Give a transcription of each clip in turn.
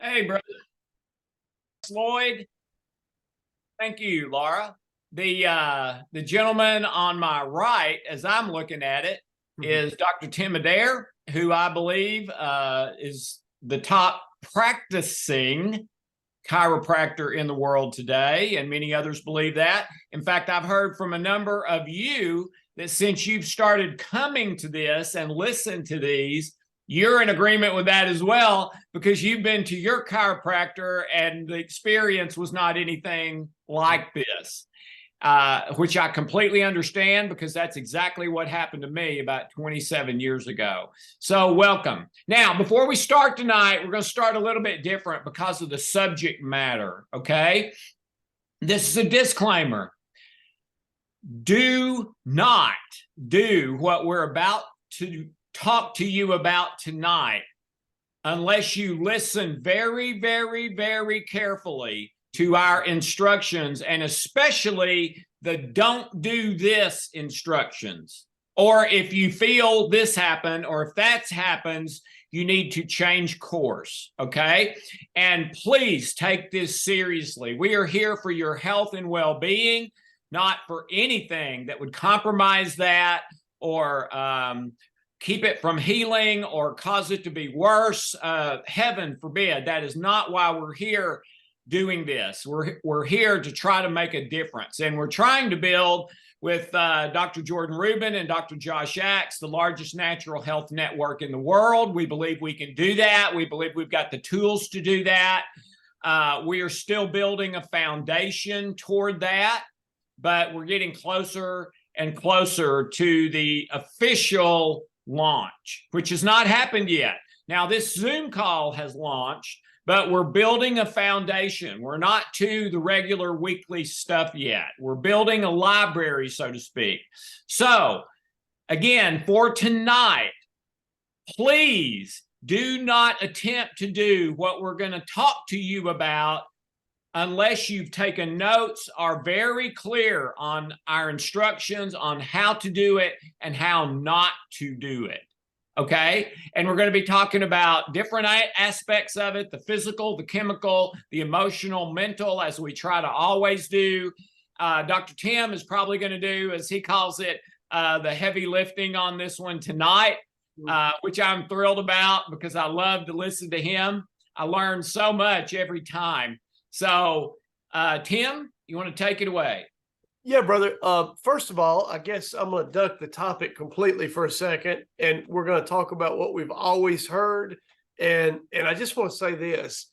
Hey, brother. Loyd. Thank you, Laura. The gentleman on my right, as I'm looking at it, is Dr. Tim Adair, who I believe is the top practicing chiropractor in the world today, and many others believe that. In fact, I've heard from a number of you that since you've started coming to this and listen to these, you're in agreement with that as well, because you've been to your chiropractor and the experience was not anything like this, which I completely understand, because that's exactly what happened to me about 27 years ago. So welcome. Now, before we start tonight, we're going to start a little bit different because of the subject matter, okay? This is a disclaimer. Do not do what we're about to talk to you about tonight unless you listen very, very, very carefully to our instructions, and especially the don't do this instructions. Or if you feel this happen, or if that happens, you need to change course, okay? And please take this seriously. We are here for your health and well-being, not for anything that would compromise that or keep it from healing or cause it to be worse. Heaven forbid. That is not why we're here doing this. We're here to try to make a difference. And we're trying to build with Dr. Jordan Rubin and Dr. Josh Axe, the largest natural health network in the world. We believe we can do that. We believe we've got the tools to do that. We are still building a foundation toward that, but we're getting closer and closer to the official launch, which has not happened yet. Now, this Zoom call has launched, but we're building a foundation. We're not to the regular weekly stuff yet. We're building a library, so to speak. So, again, for tonight, please do not attempt to do what we're going to talk to you about unless you've taken notes, are very clear on our instructions on how to do it and how not to do it. Okay. And we're going to be talking about different aspects of it, the physical, the chemical, the emotional, mental, as we try to always do. Dr. Tim is probably going to do, as he calls it, the heavy lifting on this one tonight, which I'm thrilled about because I love to listen to him. I learn so much every time. So, Tim, you want to take it away? Yeah, brother. First of all, I guess I'm going to duck the topic completely for a second, and we're going to talk about what we've always heard. And I just want to say this.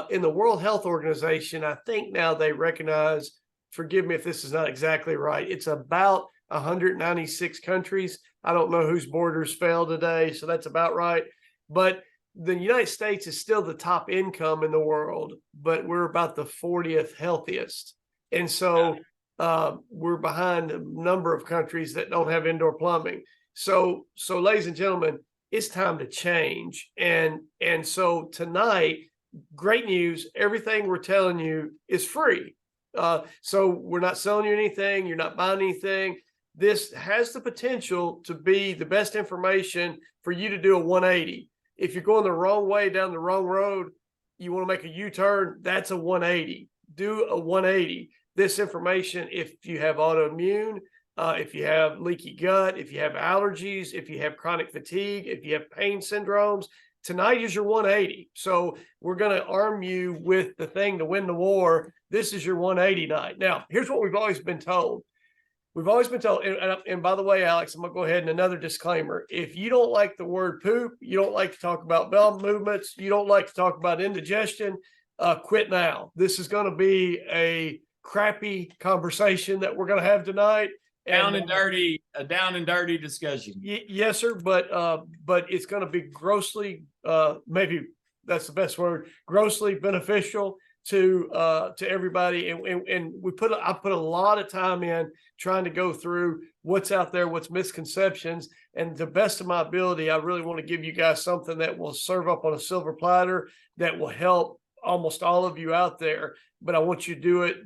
In the World Health Organization, I think now they recognize, forgive me if this is not exactly right, it's about 196 countries. I don't know whose borders fell today, so that's about right. But the United States is still the top income in the world, but we're about the 40th healthiest. And so we're behind a number of countries that don't have indoor plumbing. So ladies and gentlemen, it's time to change. And so tonight, great news, everything we're telling you is free. So we're not selling you anything, you're not buying anything. This has the potential to be the best information for you to do a 180. If you're going the wrong way down the wrong road, you want to make a U-turn, that's a 180. Do a 180. This information, if you have autoimmune, if you have leaky gut, if you have allergies, if you have chronic fatigue, if you have pain syndromes, tonight is your 180. So we're going to arm you with the thing to win the war. This is your 180 night. Now, here's what we've always been told. We've always been told, and by the way, Alex, I'm going to go ahead and another disclaimer. If you don't like the word poop, you don't like to talk about bowel movements, you don't like to talk about indigestion, quit now. This is going to be a crappy conversation that we're going to have tonight. A down and dirty discussion. Yes, sir. But it's going to be grossly, maybe that's the best word, grossly beneficial to everybody. And I put a lot of time in trying to go through what's out there, what's misconceptions, and to the best of my ability, I really want to give you guys something that will serve up on a silver platter that will help almost all of you out there. But I want you to do it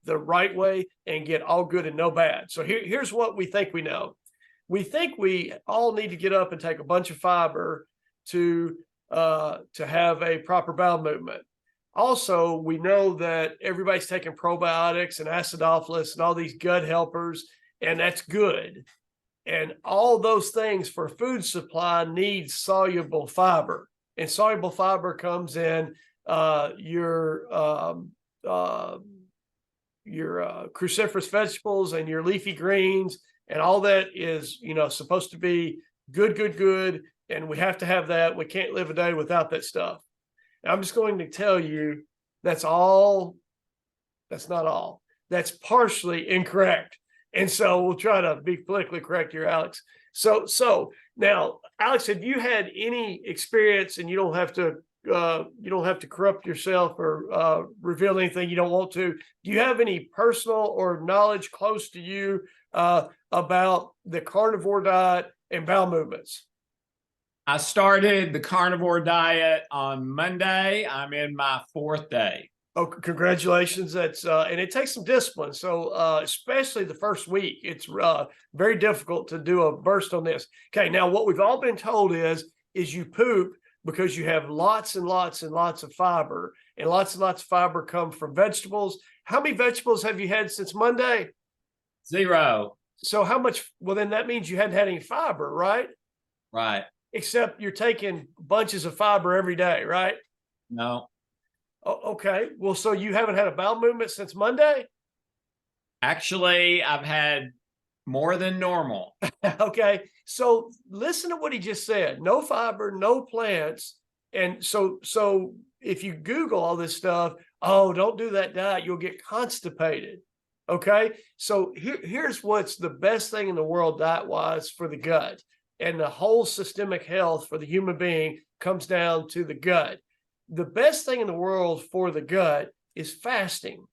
the right way and get all good and no bad. So here's what we think we know. We think we all need to get up and take a bunch of fiber to to have a proper bowel movement. Also, we know that everybody's taking probiotics and acidophilus and all these gut helpers, and that's good. And all those things for food supply need soluble fiber. And soluble fiber comes in your cruciferous vegetables and your leafy greens, and all that is, supposed to be good. And we have to have that. We can't live a day without that stuff. And I'm just going to tell you that's all. That's not all. That's partially incorrect. And so we'll try to be politically correct here, Alex. So now, Alex, have you had any experience, and you don't have to corrupt yourself or reveal anything you don't want to. Do you have any personal or knowledge close to you about the carnivore diet and bowel movements? I started the carnivore diet on Monday. I'm in my 4th day. Oh, congratulations. That's and it takes some discipline. So especially the first week, it's very difficult to do a burst on this. Okay, now what we've all been told is you poop because you have lots and lots and lots of fiber, and lots of fiber come from vegetables. How many vegetables have you had since Monday? 0. So how much? Well, then that means you hadn't had any fiber, right? Right. Except you're taking bunches of fiber every day, right? No. Okay. Well, so you haven't had a bowel movement since Monday? Actually, I've had more than normal. Okay. So listen to what he just said. No fiber, no plants. And so if you Google all this stuff, oh, don't do that diet, you'll get constipated. Okay. So here's what's the best thing in the world diet-wise for the gut. And the whole systemic health for the human being comes down to the gut. The best thing in the world for the gut is fasting.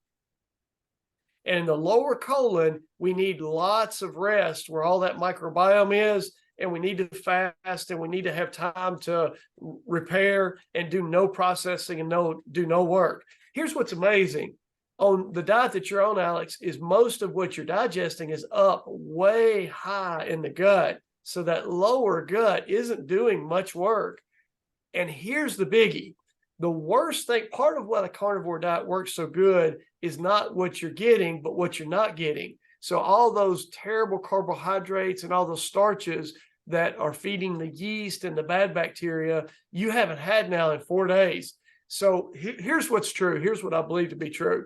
And in the lower colon, we need lots of rest where all that microbiome is, and we need to fast, and we need to have time to repair and do no processing and do no work. Here's what's amazing. On the diet that you're on, Alex, is most of what you're digesting is up way high in the gut. So that lower gut isn't doing much work. And here's the biggie. The worst thing, part of why the carnivore diet works so good is not what you're getting, but what you're not getting. So all those terrible carbohydrates and all those starches that are feeding the yeast and the bad bacteria, you haven't had now in 4 days. So here's what's true. Here's what I believe to be true.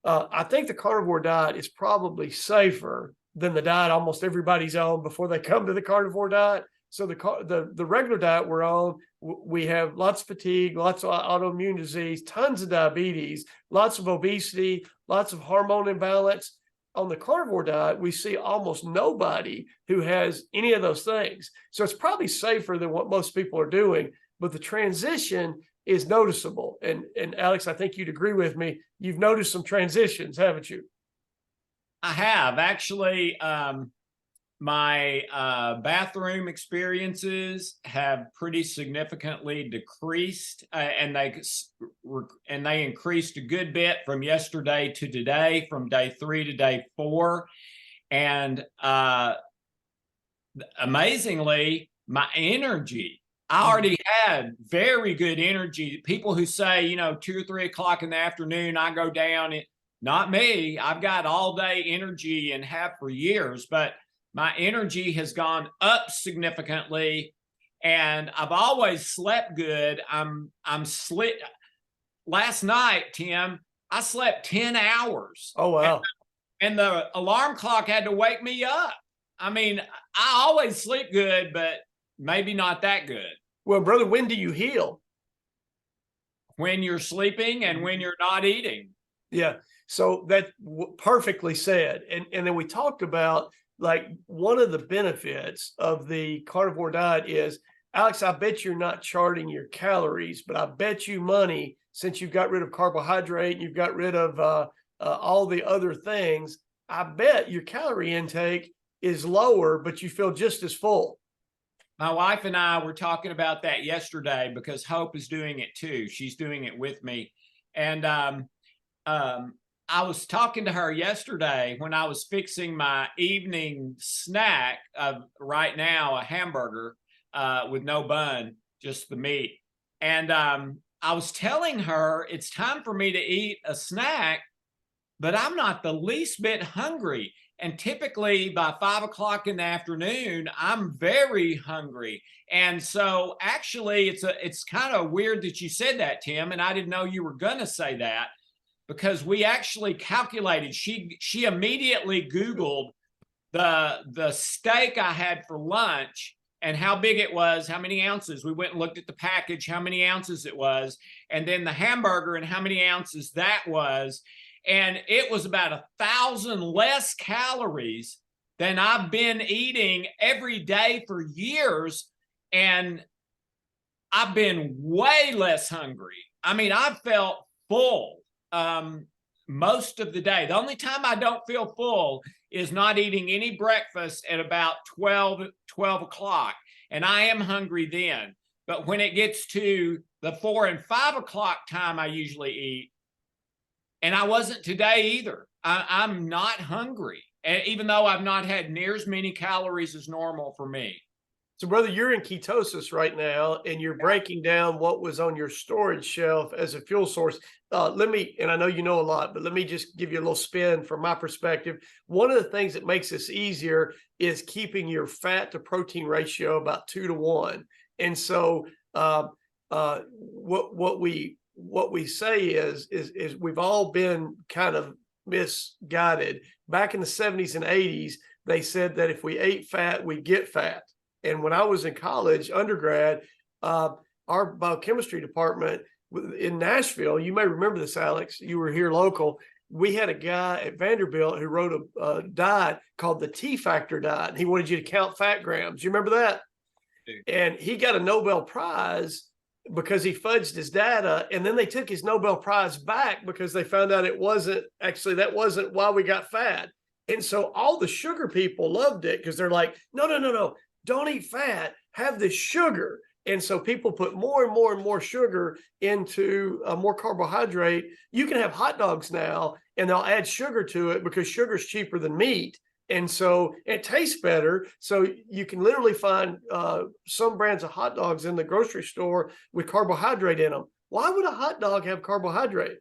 I think the carnivore diet is probably safer than the diet almost everybody's on before they come to the carnivore diet. So the regular diet we're on, we have lots of fatigue, lots of autoimmune disease, tons of diabetes, lots of obesity, lots of hormone imbalance. On the carnivore diet, we see almost nobody who has any of those things. So it's probably safer than what most people are doing, but the transition is noticeable. And Alex, I think you'd agree with me. You've noticed some transitions, haven't you? I have actually. My bathroom experiences have pretty significantly decreased, and they increased a good bit from yesterday to today, from day 3 to day 4, and amazingly, my energy. I already had very good energy. People who say, 2 or 3 o'clock in the afternoon, I go down. Not me. I've got all day energy and have for years, but my energy has gone up significantly, and I've always slept good. Last night, Tim, I slept 10 hours. Oh, wow. And the alarm clock had to wake me up. I mean, I always sleep good, but maybe not that good. Well, brother, when do you heal? When you're sleeping and when you're not eating. Yeah. So that perfectly said. And then we talked about, like, one of the benefits of the carnivore diet is, Alex, I bet you're not charting your calories, but I bet you money, since you've got rid of carbohydrate, you've got rid of all the other things, I bet your calorie intake is lower, but you feel just as full. My wife and I were talking about that yesterday because Hope is doing it too. She's doing it with me. And I was talking to her yesterday when I was fixing my evening snack of right now, a hamburger with no bun, just the meat. And I was telling her it's time for me to eat a snack, but I'm not the least bit hungry. And typically by 5 o'clock in the afternoon, I'm very hungry. And so actually it's kind of weird that you said that, Tim, and I didn't know you were gonna say that, because we actually calculated. She immediately Googled the steak I had for lunch and how big it was, how many ounces. We went and looked at the package, how many ounces it was, and then the hamburger and how many ounces that was. And it was about 1,000 less calories than I've been eating every day for years. And I've been way less hungry. I mean, I felt full most of the day. The only time I don't feel full is not eating any breakfast at about 12 o'clock. And I am hungry then. But when it gets to the 4 and 5 o'clock time, I usually eat. And I wasn't today either. I'm not hungry, even though I've not had near as many calories as normal for me. So, brother, you're in ketosis right now, and you're breaking down what was on your storage shelf as a fuel source. Let me, and I know you know a lot, but let me just give you a little spin from my perspective. One of the things that makes this easier is keeping your fat to protein ratio about 2 to 1. And so, what we say is we've all been kind of misguided. Back in the 70s and 80s, they said that if we ate fat, we get fat. And when I was in college, undergrad, our biochemistry department in Nashville, you may remember this, Alex, you were here local. We had a guy at Vanderbilt who wrote a diet called the T factor diet. And he wanted you to count fat grams. You remember that? Dude. And he got a Nobel Prize because he fudged his data. And then they took his Nobel Prize back because they found out it wasn't actually, that wasn't why we got fat. And so all the sugar people loved it because they're like, no. Don't eat fat, have the sugar. And so people put more and more and more sugar into more carbohydrate. You can have hot dogs now and they'll add sugar to it because sugar is cheaper than meat. And so it tastes better. So you can literally find some brands of hot dogs in the grocery store with carbohydrate in them. Why would a hot dog have carbohydrate?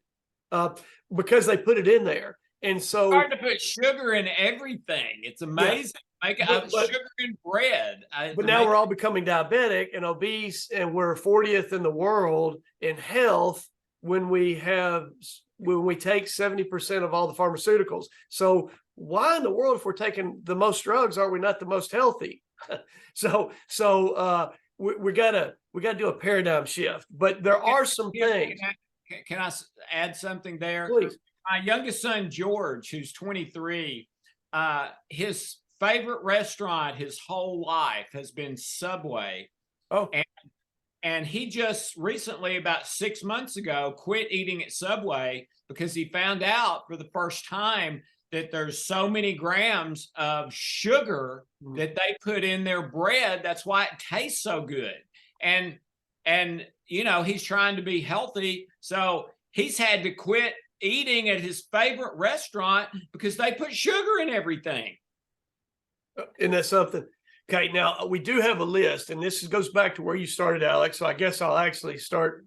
Because they put it in there. And so it's hard to put sugar in everything. It's amazing. Yeah. Like sugar in bread. But now we're all becoming diabetic and obese, and we're 40th in the world in health when we take 70% of all the pharmaceuticals. So why in the world, if we're taking the most drugs, are we not the most healthy? So we gotta do a paradigm shift. But there are some things. Can I add something there? Please. My youngest son, George, who's 23, his favorite restaurant his whole life has been Subway. Oh. And he just recently, about 6 months ago, quit eating at Subway because he found out for the first time that there's so many grams of sugar that they put in their bread. That's why it tastes so good. And you know, he's trying to be healthy. So he's had to quit eating at his favorite restaurant because they put sugar in everything. Isn't that something? Okay, now we do have a list, and this goes back to where you started, Alex. So I guess I'll actually start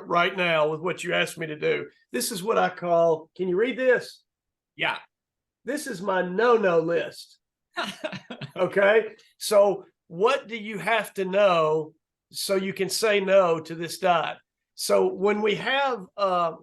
right now with what you asked me to do. This is what I call. Can you read this? Yeah. This is my no-no list. Okay, so what do you have to know so you can say no to this diet? So when we have a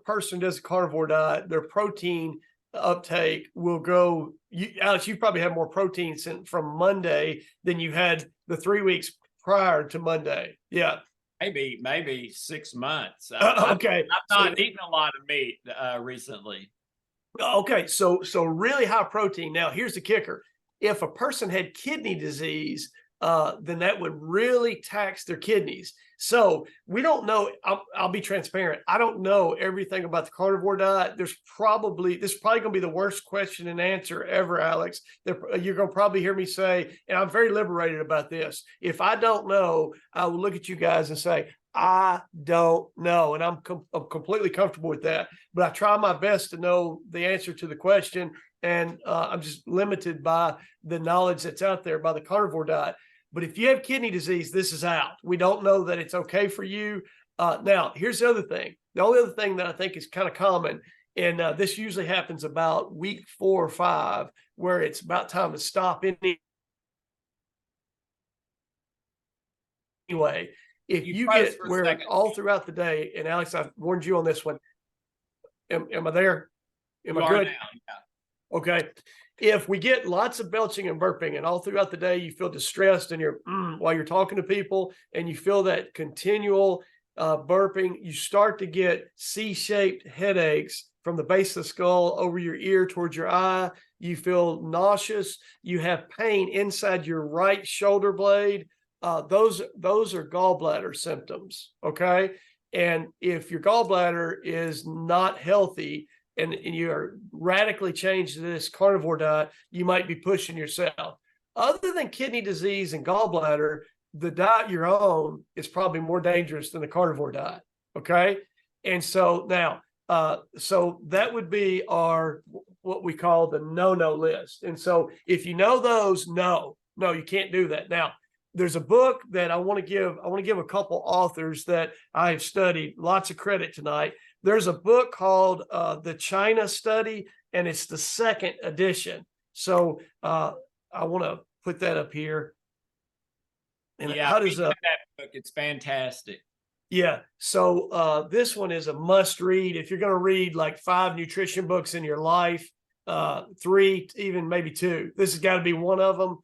person who does a carnivore diet, their protein uptake will go. Alex, you probably have more protein from Monday than you had the 3 weeks prior to Monday. Yeah, maybe 6 months. Okay, I've not eaten a lot of meat recently. Okay, so really high protein. Now here's the kicker: if a person had kidney disease, then that would really tax their kidneys. So we don't know. I'll be transparent. I don't know everything about the carnivore diet. This is probably going to be the worst question and answer ever, Alex. You're going to probably hear me say, and I'm very liberated about this. If I don't know, I will look at you guys and say, I don't know. And I'm completely comfortable with that. But I try my best to know the answer to the question. And I'm just limited by the knowledge that's out there by the carnivore diet. But if you have kidney disease, this is out. We don't know that it's okay for you. Now, here's the other thing. The only other thing that I think is kind of common, and this usually happens about week 4 or 5, where it's about time to stop anyway. If you get where all throughout the day, and Alex, I've warned you on this one. Am I there? Am I good? Yeah. Okay. If we get lots of belching and burping, and all throughout the day you feel distressed and you're while you're talking to people, and you feel that continual burping, you start to get C-shaped headaches from the base of the skull over your ear towards your eye. You feel nauseous. You have pain inside your right shoulder blade. Those are gallbladder symptoms. Okay. And if your gallbladder is not healthy, and you are radically changed to this carnivore diet, you might be pushing yourself. Other than kidney disease and gallbladder, the diet you're on is probably more dangerous than the carnivore diet. Okay. And so now, so that would be what we call the no-no list. And so if you know those, no, you can't do that. Now, there's a book that I want to give a couple authors that I've studied, lots of credit tonight. There's a book called The China Study, and it's the 2nd edition. So I want to put that up here. And yeah, how does that book? It's fantastic. Yeah. So this one is a must read. If you're going to read like 5 nutrition books in your life, 3, even maybe 2, this has got to be one of them.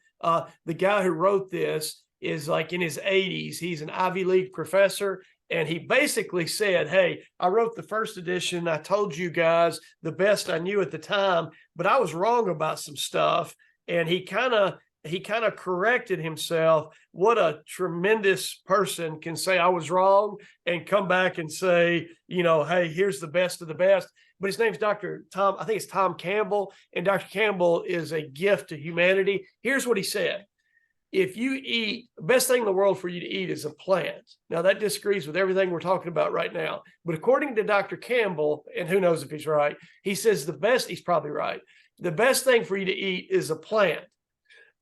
The guy who wrote this is like in his 80s. He's an Ivy League professor. And he basically said, hey, I wrote the 1st edition. I told you guys the best I knew at the time, but I was wrong about some stuff. And he kind of corrected himself. What a tremendous person can say I was wrong and come back and say, hey, here's the best of the best. But his name's Dr. Tom, I think it's Tom Campbell. And Dr. Campbell is a gift to humanity. Here's what he said. If you eat, the best thing in the world for you to eat is a plant. Now, that disagrees with everything we're talking about right now. But according to Dr. Campbell, and who knows if he's right, he says he's probably right. The best thing for you to eat is a plant.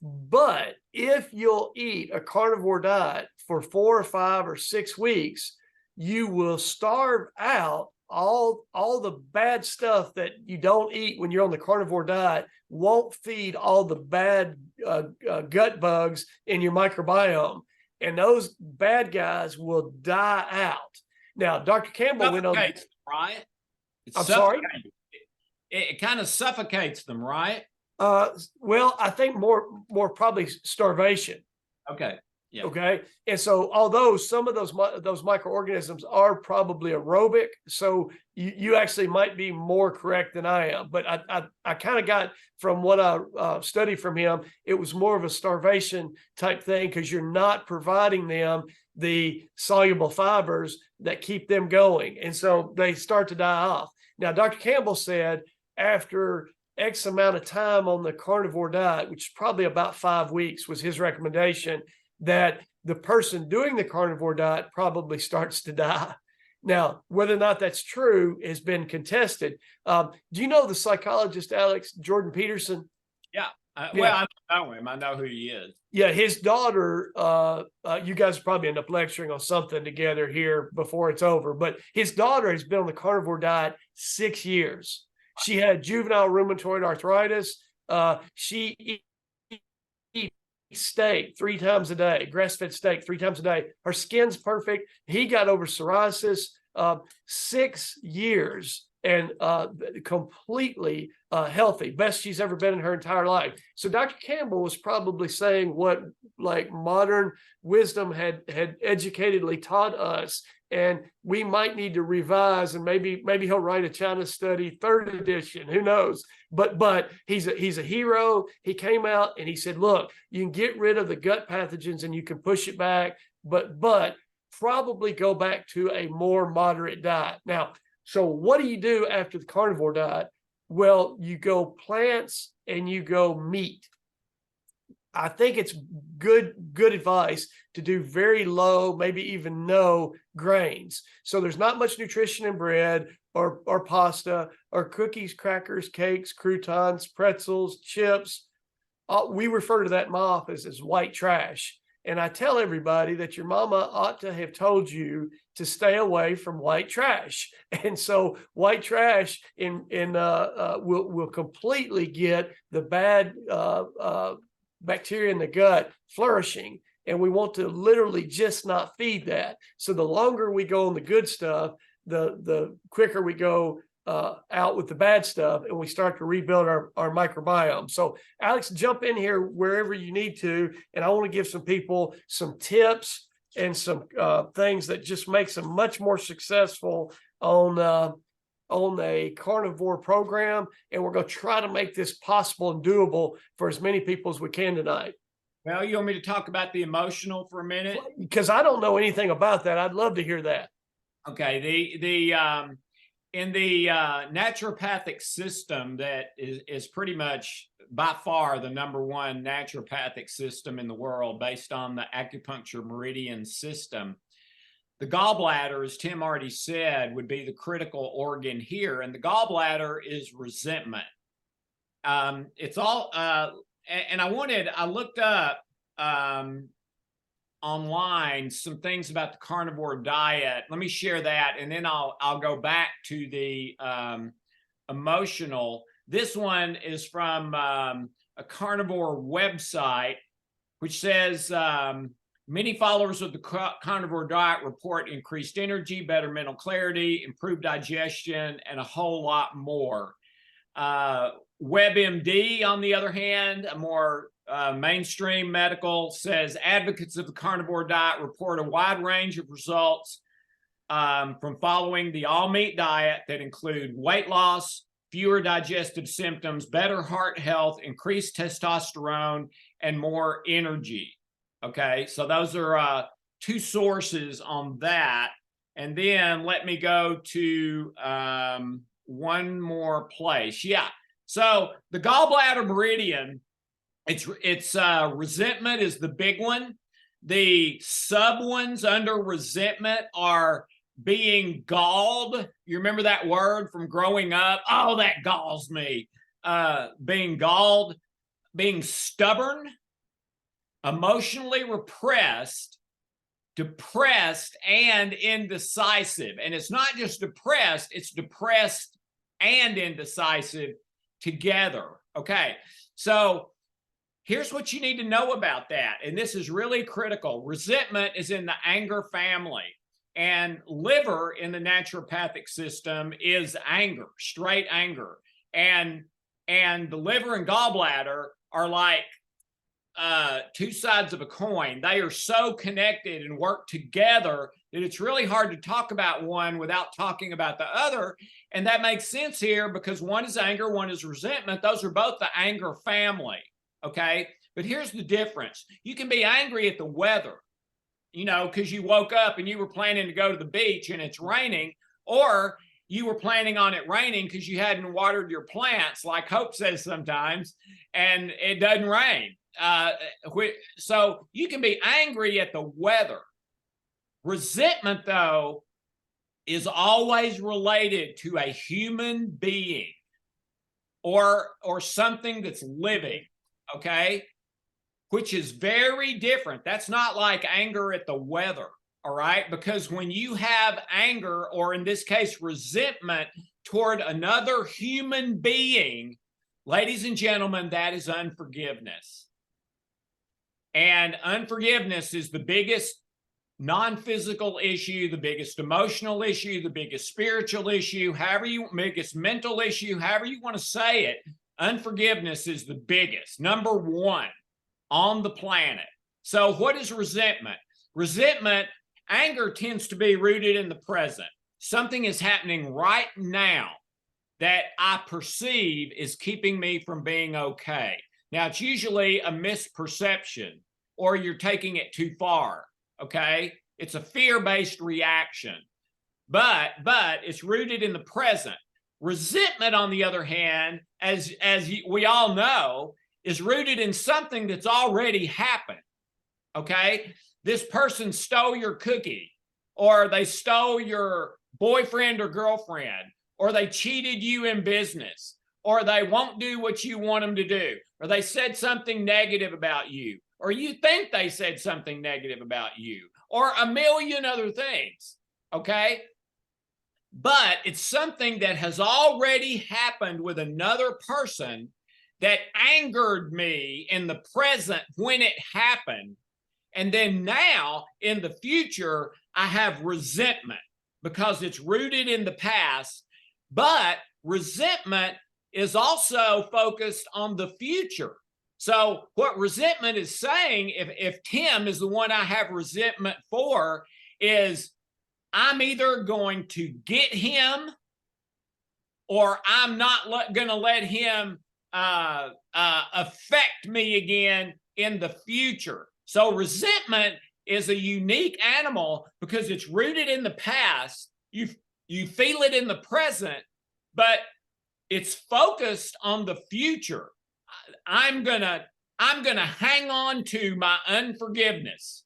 But if you'll eat a carnivore diet for 4 or 5 or 6 weeks, you will starve out all the bad stuff that you don't eat when you're on the carnivore diet. Won't feed all the bad gut bugs in your microbiome, and those bad guys will die out. Now, Dr. Campbell went on, right? I'm sorry. It kind of suffocates them, right? Well, I think more probably starvation. Okay. Yeah. Okay. And so, although some of those microorganisms are probably aerobic, so you actually might be more correct than I am. But I kind of got from what I studied from him, it was more of a starvation type thing, because you're not providing them the soluble fibers that keep them going. And so they start to die off. Now, Dr. Campbell said after X amount of time on the carnivore diet, which is probably about 5 weeks was his recommendation, that the person doing the carnivore diet probably starts to die. Now, whether or not that's true has been contested. Do you know the psychologist, Alex, Jordan Peterson? Yeah. Well, I know him. I know who he is. Yeah, his daughter, you guys probably end up lecturing on something together here before it's over, but his daughter has been on the carnivore diet 6 years. She had juvenile rheumatoid arthritis. She eats steak 3 times a day, grass-fed steak 3 times a day. Her skin's perfect. He got over psoriasis, 6 years, and completely healthy, best she's ever been in her entire life. So Dr. Campbell was probably saying what like modern wisdom had educatedly taught us, and we might need to revise, and maybe he'll write a China Study 3rd edition, who knows. But he's a hero. He came out and he said, look, you can get rid of the gut pathogens and you can push it back, but probably go back to a more moderate diet. Now, so what do you do after the carnivore diet? Well, you go plants and you go meat. I think it's good advice to do very low, maybe even no grains. So there's not much nutrition in bread or pasta or cookies, crackers, cakes, croutons, pretzels, chips. We refer to that in my office as white trash. And I tell everybody that your mama ought to have told you to stay away from white trash. And so white trash will completely get the bad bacteria in the gut flourishing. And we want to literally just not feed that. So the longer we go on the good stuff, the quicker we go out with the bad stuff, and we start to rebuild our microbiome. So Alex, jump in here wherever you need to. And I want to give some people some tips and some things that just makes them much more successful on a carnivore program. And we're going to try to make this possible and doable for as many people as we can tonight. Well, you want me to talk about the emotional for a minute? Because I don't know anything about that. I'd love to hear that. Okay. In the naturopathic system, that is pretty much by far the #1 naturopathic system in the world based on the acupuncture meridian system. The gallbladder, as Tim already said, would be the critical organ here. And the gallbladder is resentment. It's all, and I looked up online some things about the carnivore diet. Let me share that, and then I'll go back to the emotional. This one is from a carnivore website, which says many followers of the carnivore diet report increased energy, better mental clarity, improved digestion, and a whole lot more. WebMD, on the other hand, a more mainstream medical, says advocates of the carnivore diet report a wide range of results from following the all-meat diet that include weight loss, fewer digestive symptoms, better heart health, increased testosterone, and more energy. Okay, so those are 2 sources on that. And then let me go to one more place. Yeah. So the gallbladder meridian, it's resentment is the big one. The sub ones under resentment are being galled. You remember that word from growing up? Oh, that galls me. Being galled, being stubborn, emotionally repressed, depressed, and indecisive. And it's not just depressed, it's depressed and indecisive together. Okay, so here's what you need to know about that. And this is really critical. Resentment is in the anger family, and liver in the naturopathic system is anger, straight anger. And the liver and gallbladder are like 2 sides of a coin. They are so connected and work together that it's really hard to talk about one without talking about the other. And that makes sense here because one is anger, one is resentment. Those are both the anger family. Okay. But here's the difference. You can be angry at the weather, because you woke up and you were planning to go to the beach and it's raining, or you were planning on it raining because you hadn't watered your plants, like Hope says sometimes, and it doesn't rain. So you can be angry at the weather. Resentment, though, is always related to a human being or something that's living, okay? Which is very different. That's not like anger at the weather, all right? Because when you have anger, or in this case, resentment toward another human being, ladies and gentlemen, that is unforgiveness. And unforgiveness is the biggest non-physical issue, the biggest emotional issue, the biggest spiritual issue, biggest mental issue, however you want to say it. Unforgiveness is the biggest, #1 on the planet. So what is resentment? Resentment, anger tends to be rooted in the present. Something is happening right now that I perceive is keeping me from being okay. Now, it's usually a misperception, or you're taking it too far, okay? It's a fear-based reaction, but it's rooted in the present. Resentment, on the other hand, as we all know, is rooted in something that's already happened, okay? This person stole your cookie, or they stole your boyfriend or girlfriend, or they cheated you in business, or they won't do what you want them to do, or they said something negative about you, or you think they said something negative about you, or a million other things. Okay. But it's something that has already happened with another person that angered me in the present when it happened. And then now in the future, I have resentment because it's rooted in the past. But resentment is also focused on the future. So what resentment is saying, if Tim is the one I have resentment for, is I'm either going to get him or I'm not going to let him affect me again in the future. So resentment is a unique animal because it's rooted in the past. You feel it in the present, but it's focused on the future. I'm gonna hang on to my unforgiveness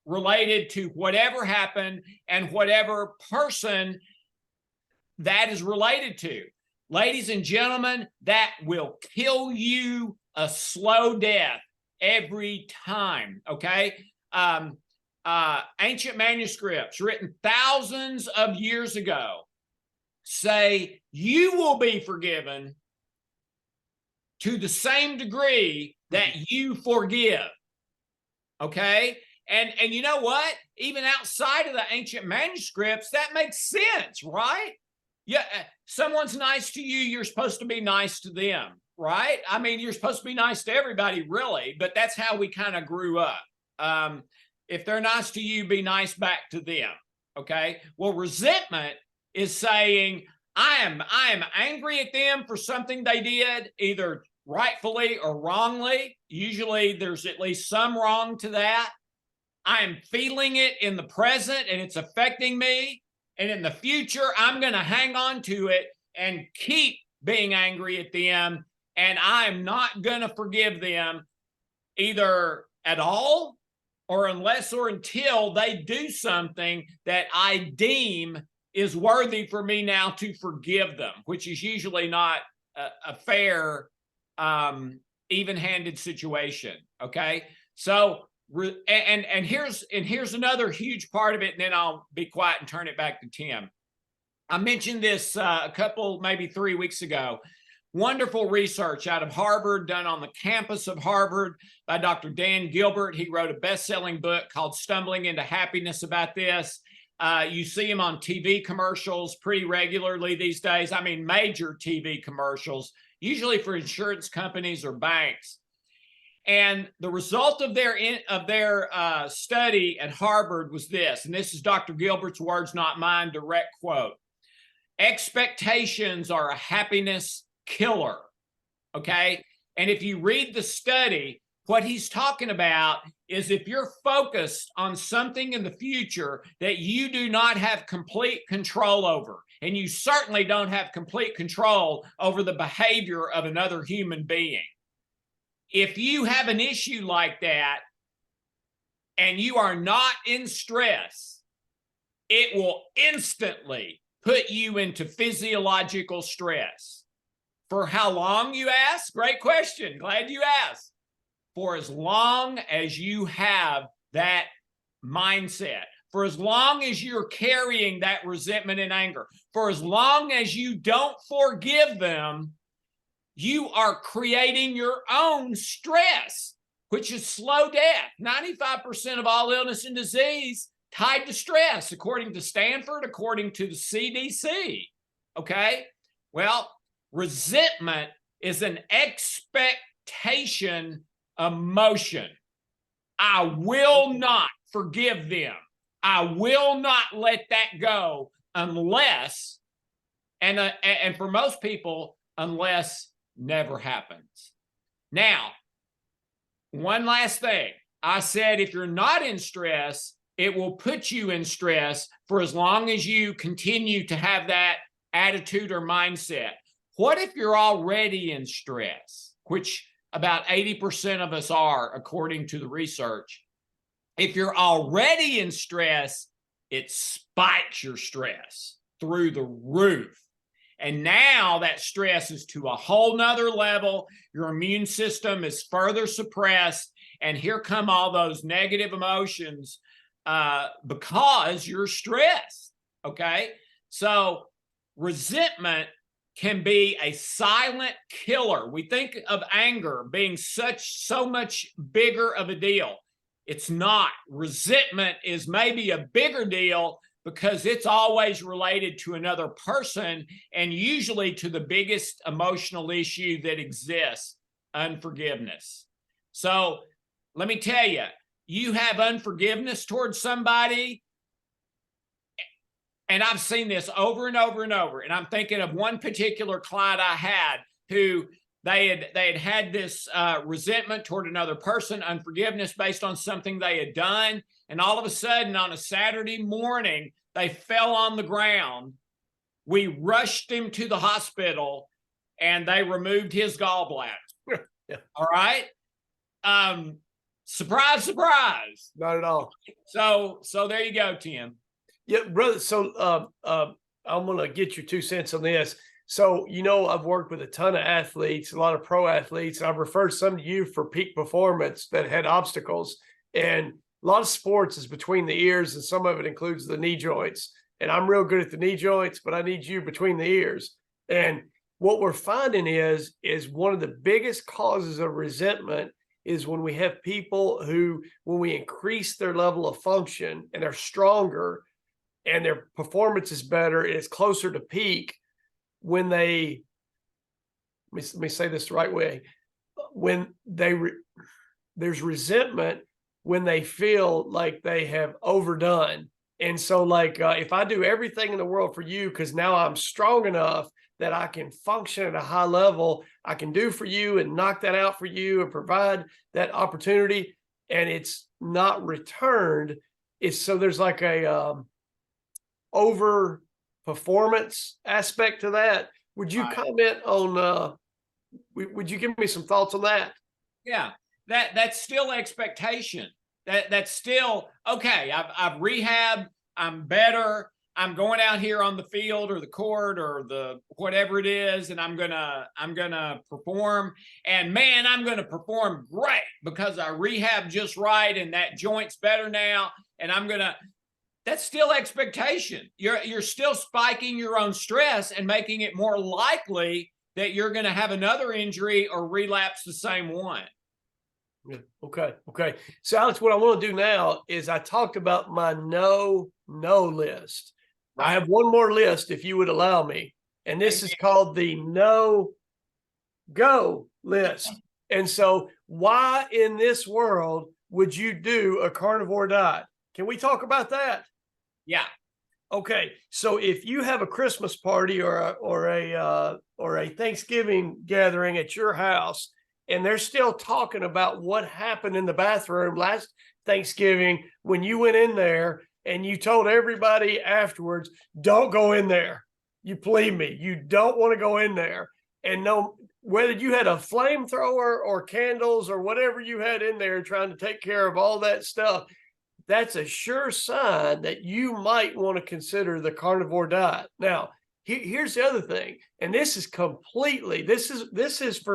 related to whatever happened and whatever person that is related to. Ladies and gentlemen, that will kill you a slow death every time. Okay. Ancient manuscripts written thousands of years ago say you will be forgiven to the same degree that you forgive. Okay. And you know what? Even outside of the ancient manuscripts, that makes sense, right? Yeah, someone's nice to you, you're supposed to be nice to them, right? I mean, you're supposed to be nice to everybody, really, but that's how we kind of grew up. If they're nice to you, be nice back to them. Okay. Well, resentment is saying I am angry at them for something they did, either rightfully or wrongly. Usually, there's at least some wrong to that. I am feeling it in the present and it's affecting me. And in the future, I'm going to hang on to it and keep being angry at them. And I'm not going to forgive them either at all or unless or until they do something that I deem is worthy for me now to forgive them, which is usually not a fair, even-handed situation. Okay. So, and here's another huge part of it, and then I'll be quiet and turn it back to Tim. I mentioned this a couple, maybe 3 weeks ago. Wonderful research out of Harvard, done on the campus of Harvard by Dr. Dan Gilbert. He wrote a best-selling book called Stumbling into Happiness about this. You see him on TV commercials pretty regularly these days. I mean, major TV commercials, usually for insurance companies or banks. And the result of their study at Harvard was this, and this is Dr. Gilbert's words, not mine, direct quote. Expectations are a happiness killer, okay? And if you read the study, what he's talking about is if you're focused on something in the future that you do not have complete control over, and you certainly don't have complete control over the behavior of another human being, if you have an issue like that and you are not in stress, it will instantly put you into physiological stress. For how long, you ask? Great question. Glad you asked. For as long as you have that mindset, for as long as you're carrying that resentment and anger, for as long as you don't forgive them, you are creating your own stress, which is slow death. 95% of all illness and disease tied to stress, according to Stanford, according to the CDC. Okay? Well, resentment is an expectation emotion. I will not forgive them. I will not let that go unless, and for most people, unless never happens. Now, one last thing. I said if you're not in stress, it will put you in stress for as long as you continue to have that attitude or mindset. What if you're already in stress, which about 80% of us are, according to the research? If you're already in stress, it spikes your stress through the roof. And now that stress is to a whole nother level. Your immune system is further suppressed, And here come all those negative emotions because you're stressed. Okay. So resentment can be a silent killer. We think of anger being so much bigger of a deal. It's not. Resentment is maybe a bigger deal because it's always related to another person and usually to the biggest emotional issue that exists, unforgiveness. So let me tell you, you have unforgiveness towards somebody, and I've seen this over and over and over. And I'm thinking of one particular client I had who they had this resentment toward another person, unforgiveness based on something they had done. And all of a sudden on a Saturday morning, they fell on the ground. We rushed him to the hospital and they removed his gallbladder. Yeah. All right. Surprise, surprise. Not at all. So there you go, Tim. Yeah, brother. So I'm gonna get your 2 cents on this. So, I've worked with a ton of athletes, a lot of pro athletes, and I've referred some to you for peak performance that had obstacles. And a lot of sports is between the ears, and some of it includes the knee joints. And I'm real good at the knee joints, but I need you between the ears. And what we're finding is one of the biggest causes of resentment is when we have people who, when we increase their level of function and they're stronger and their performance is better and it's closer to peak, when they, let me say this the right way, when there's resentment when they feel like they have overdone. And so like, if I do everything in the world for you, because now I'm strong enough that I can function at a high level, I can do for you and knock that out for you and provide that opportunity, and it's not returned. So there's like a over performance aspect to that. Would you comment on, would you give me some thoughts on that? Yeah, that's still expectation. That's still okay. I've rehabbed. I'm better. I'm going out here on the field or the court or the whatever it is, and I'm gonna perform. And man, I'm gonna perform great because I rehabbed just right, and that joint's better now. And that's still expectation. You're still spiking your own stress and making it more likely that you're going to have another injury or relapse the same one. Yeah. Okay. So Alex, what I want to do now is I talked about my no list. Right. I have one more list if you would allow me. And this is called the no go list. And so why in this world would you do a carnivore diet? Can we talk about that? Yeah. Okay. So if you have a Christmas party or a Thanksgiving gathering at your house, and they're still talking about what happened in the bathroom last Thanksgiving when you went in there and you told everybody afterwards, don't go in there. You believe me, you don't want to go in there. And no, whether you had a flamethrower or candles or whatever you had in there trying to take care of all that stuff, that's a sure sign that you might want to consider the carnivore diet. Now, here's the other thing, and this is for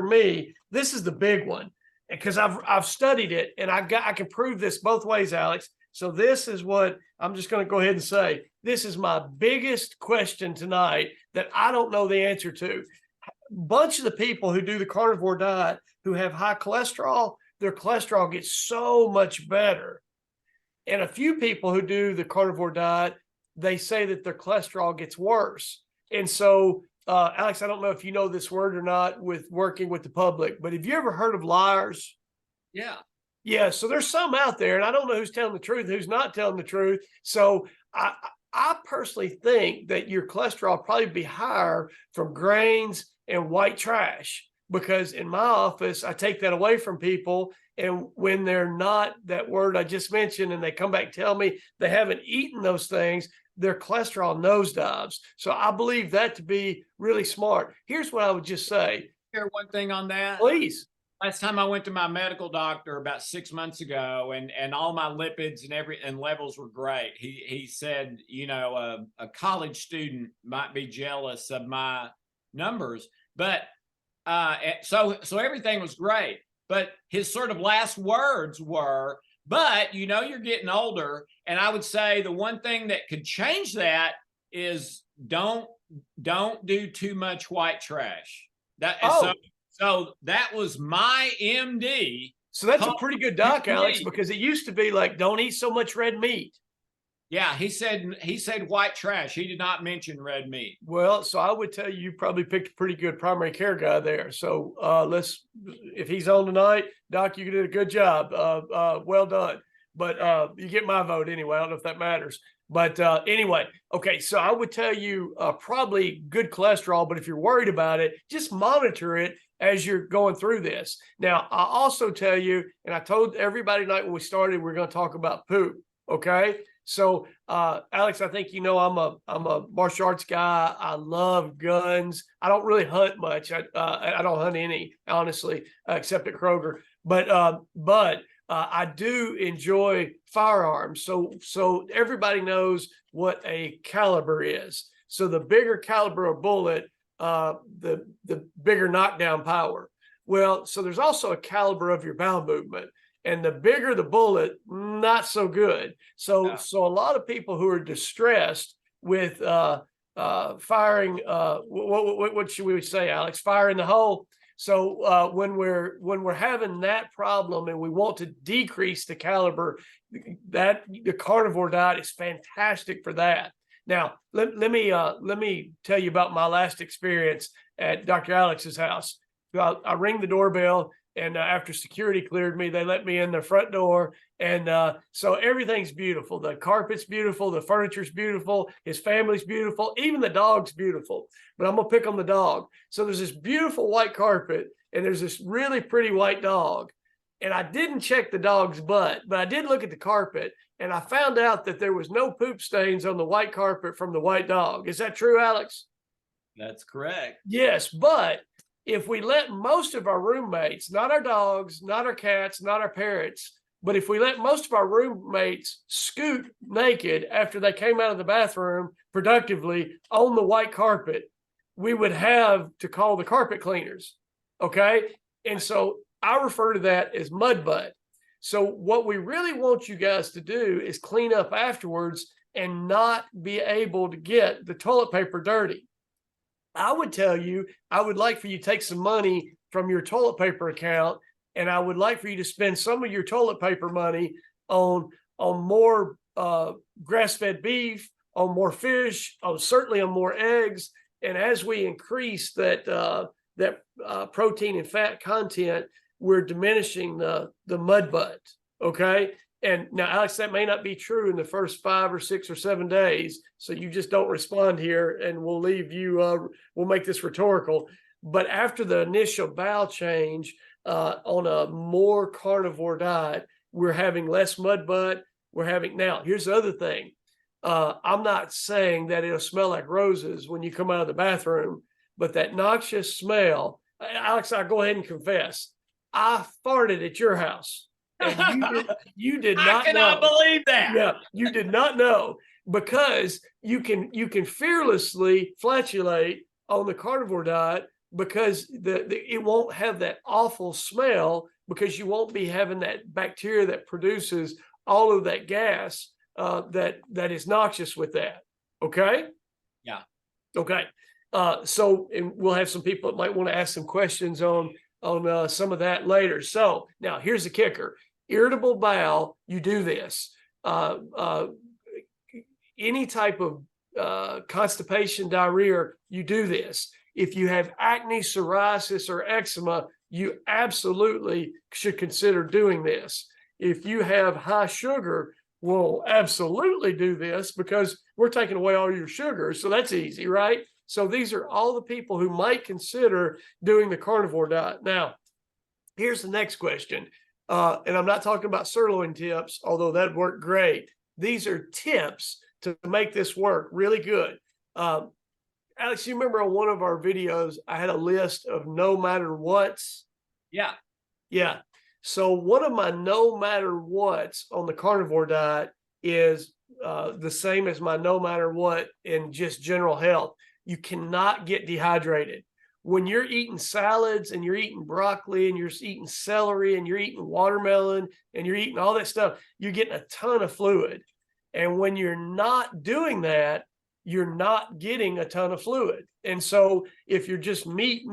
me, this is the big one, because I've studied it and I can prove this both ways, Alex. So this is what I'm just going to go ahead and say. This is my biggest question tonight that I don't know the answer to. A bunch of the people who do the carnivore diet who have high cholesterol, their cholesterol gets so much better. And a few people who do the carnivore diet, they say that their cholesterol gets worse. And so, Alex, I don't know if you know this word or not with working with the public, but have you ever heard of liars? Yeah. Yeah. So there's some out there, and I don't know who's telling the truth, who's not telling the truth. So I personally think that your cholesterol probably be higher from grains and white trash, because in my office, I take that away from people. And when they're not that word I just mentioned, and they come back and tell me they haven't eaten those things, their cholesterol nosedives. So I believe that to be really smart. Here's what I would just say. Share one thing on that. Please. Last time I went to my medical doctor about 6 months ago, and all my lipids and levels were great. He said, a college student might be jealous of my numbers, but so everything was great. but his sort of last words were, but you're getting older. And I would say the one thing that could change that is don't do too much white trash. So that was my MD. So that's a pretty good doc, Alex, because it used to be like, don't eat so much red meat. Yeah, he said white trash. He did not mention red meat. Well, so I would tell you probably picked a pretty good primary care guy there. So if he's on tonight, Doc, you did a good job. Well done. But you get my vote anyway. I don't know if that matters. But anyway, okay. So I would tell you probably good cholesterol, but if you're worried about it, just monitor it as you're going through this. Now, I also tell you, and I told everybody tonight when we started, we're going to talk about poop. Okay. So, Alex, I think I'm a martial arts guy. I love guns. I don't really hunt much. I don't hunt any, honestly, except at Kroger. But I do enjoy firearms. So everybody knows what a caliber is. So the bigger caliber of bullet, the bigger knockdown power. Well, so there's also a caliber of your bowel movement. And the bigger the bullet, not so good. So a lot of people who are distressed with firing, what should we say, Alex? Fire in the hole. So when we're having that problem and we want to decrease the caliber, that the carnivore diet is fantastic for that. Now, let me tell you about my last experience at Dr. Alex's house. I ring the doorbell. And after security cleared me, they let me in the front door. And so everything's beautiful. The carpet's beautiful. The furniture's beautiful. His family's beautiful. Even the dog's beautiful. But I'm going to pick on the dog. So there's this beautiful white carpet, and there's this really pretty white dog. And I didn't check the dog's butt, but I did look at the carpet. And I found out that there was no poop stains on the white carpet from the white dog. Is that true, Alex? That's correct. Yes, but if we let most of our roommates, not our dogs, not our cats, not our parrots, but if we let most of our roommates scoot naked after they came out of the bathroom productively on the white carpet, we would have to call the carpet cleaners. Okay. And so I refer to that as mud butt. So what we really want you guys to do is clean up afterwards and not be able to get the toilet paper dirty. I would tell you, I would like for you to take some money from your toilet paper account, and I would like for you to spend some of your toilet paper money on more grass-fed beef, on more fish, certainly on more eggs. And as we increase that protein and fat content, we're diminishing the mud butt. Okay. And now, Alex, that may not be true in the first 5 or 6 or 7 days. So you just don't respond here, and we'll leave you, we'll make this rhetorical. But after the initial bowel change on a more carnivore diet, we're having less mud butt. Now, here's the other thing. I'm not saying that it'll smell like roses when you come out of the bathroom, but that noxious smell, Alex, I'll go ahead and confess, I farted at your house. And you did not know. I cannot believe that. Yeah, you did not know, because you can fearlessly flatulate on the carnivore diet because it won't have that awful smell, because you won't be having that bacteria that produces all of that gas that is noxious with that. Okay? Yeah. Okay. So, and we'll have some people that might want to ask some questions on some of that later. So now here's the kicker. Irritable bowel, you do this. Any type of constipation, diarrhea, you do this. If you have acne, psoriasis, or eczema, you absolutely should consider doing this. If you have high sugar, we'll absolutely do this, because we're taking away all your sugar. So that's easy, right? So these are all the people who might consider doing the carnivore diet. Now, here's the next question. And I'm not talking about sirloin tips, although that'd work great. These are tips to make this work really good. Alex, you remember on one of our videos, I had a list of no matter what's? Yeah. Yeah. So one of my no matter what's on the carnivore diet is the same as my no matter what in just general health. You cannot get dehydrated. when you're eating salads and you're eating broccoli and you're eating celery and you're eating watermelon and you're eating all that stuff, you're getting a ton of fluid. And when you're not doing that, you're not getting a ton of fluid. And so if you're just meat,